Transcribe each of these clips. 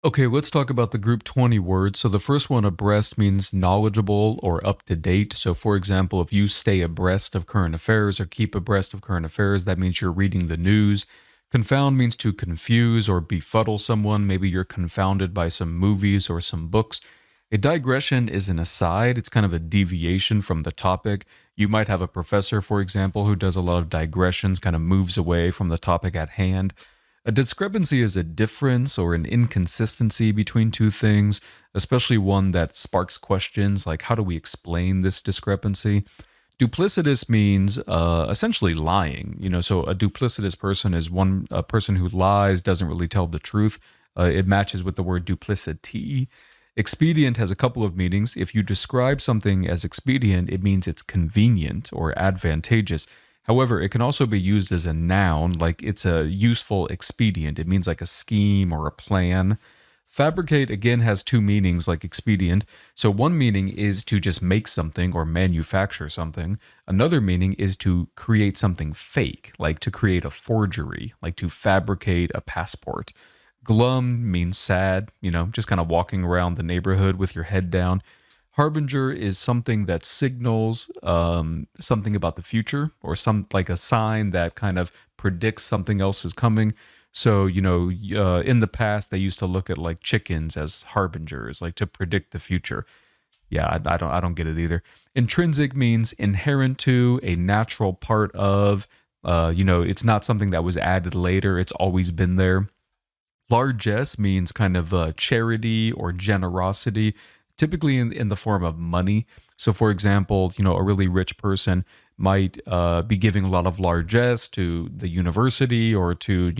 Okay, let's talk about the group 20 words. So the first one, abreast, means knowledgeable or up to date. So, for example, if you stay abreast of current affairs or keep abreast of current affairs, that means you're reading the news. Confound means to confuse or befuddle someone. Maybe you're confounded by some movies or some books. A digression is an aside, it's kind of a deviation from the topic. You might have a professor, for example, who does a lot of digressions, kind of moves away from the topic at hand. A discrepancy is a difference or an inconsistency between two things, especially one that sparks questions like how do we explain this discrepancy? Duplicitous means essentially lying. So a duplicitous person is a person who lies, doesn't really tell the truth. It matches with the word duplicity. Expedient has a couple of meanings. If you describe something as expedient, it means it's convenient or advantageous. However, it can also be used as a noun, like it's a useful expedient. It means like a scheme or a plan. Fabricate again has two meanings, like expedient. So one meaning is to just make something or manufacture something. Another meaning is to create something fake, like to create a forgery, like to fabricate a passport. Glum means sad, just kind of walking around the neighborhood with your head down. Harbinger is something that signals something about the future, or some like a sign that kind of predicts something else is coming. So, in the past they used to look at like chickens as harbingers, like to predict the future. Yeah, I don't get it either. Intrinsic means inherent to, a natural part of. It's not something that was added later. It's always been there. Largesse means kind of charity or generosity, typically in the form of money. So, for example, a really rich person might be giving a lot of largesse to the university or to,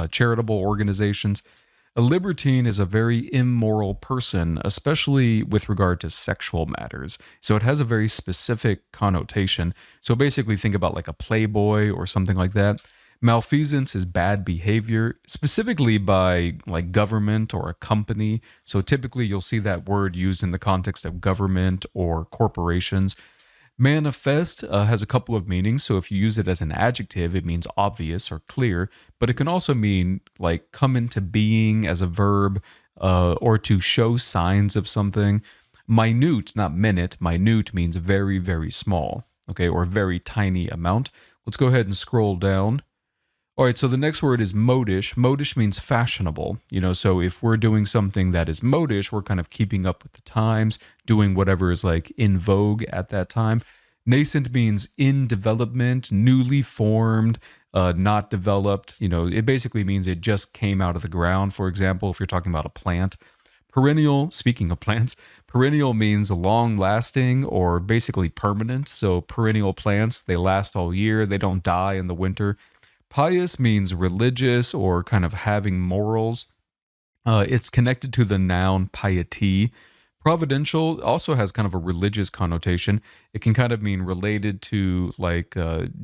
charitable organizations. A libertine is a very immoral person, especially with regard to sexual matters. So it has a very specific connotation. So basically, think about like a playboy or something like that. Malfeasance is bad behavior, specifically by like government or a company. So typically you'll see that word used in the context of government or corporations. Manifest has a couple of meanings. So if you use it as an adjective, it means obvious or clear, but it can also mean like come into being as a verb, or to show signs of something. Minute, not minute, minute means very, very small, okay, or very tiny amount. Let's go ahead and scroll down. All right, so the next word is modish. Modish means fashionable. So if we're doing something that is modish, we're kind of keeping up with the times, doing whatever is like in vogue at that time. Nascent means in development, newly formed, not developed. It basically means it just came out of the ground. For example, if you're talking about a plant. Perennial, speaking of plants, perennial means long lasting or basically permanent. So perennial plants, they last all year, they don't die in the winter. Pious means religious or kind of having morals. It's connected to the noun piety. Providential also has kind of a religious connotation. It can kind of mean related to like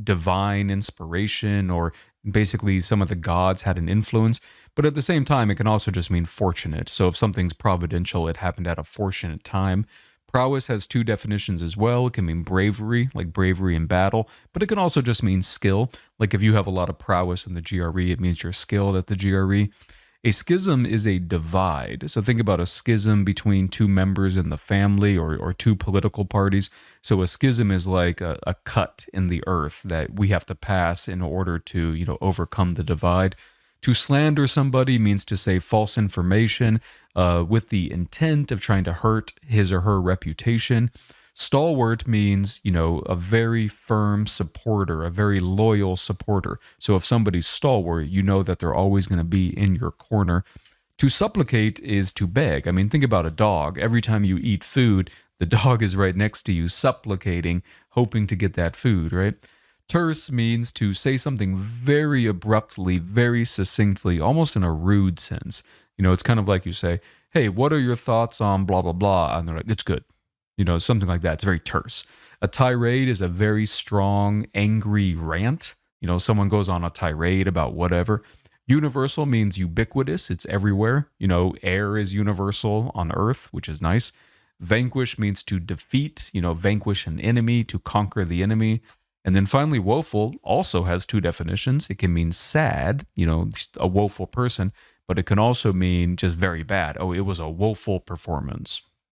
divine inspiration, or basically some of the gods had an influence. But at the same time, it can also just mean fortunate. So if something's providential, it happened at a fortunate time. Prowess has two definitions as well. It can mean bravery, like bravery in battle, but it can also just mean skill. Like if you have a lot of prowess in the GRE, it means you're skilled at the GRE. A schism is a divide. So think about a schism between two members in the family, or two political parties. So a schism is like a cut in the earth that we have to pass in order to, overcome the divide. To slander somebody means to say false information with the intent of trying to hurt his or her reputation. Stalwart means, a very firm supporter, a very loyal supporter. So if somebody's stalwart, you know that they're always going to be in your corner. To supplicate is to beg. I mean, think about a dog. Every time you eat food, the dog is right next to you, supplicating, hoping to get that food, right? Terse means to say something very abruptly, very succinctly, almost in a rude sense. It's kind of like you say, hey, what are your thoughts on blah, blah, blah? And they're like, it's good. Something like that. It's very terse. A tirade is a very strong, angry rant. Someone goes on a tirade about whatever. Universal means ubiquitous. It's everywhere. Air is universal on Earth, which is nice. Vanquish means to defeat, vanquish an enemy, to conquer the enemy. And then finally, woeful also has two definitions. It can mean sad, a woeful person, but it can also mean just very bad. Oh, it was a woeful performance.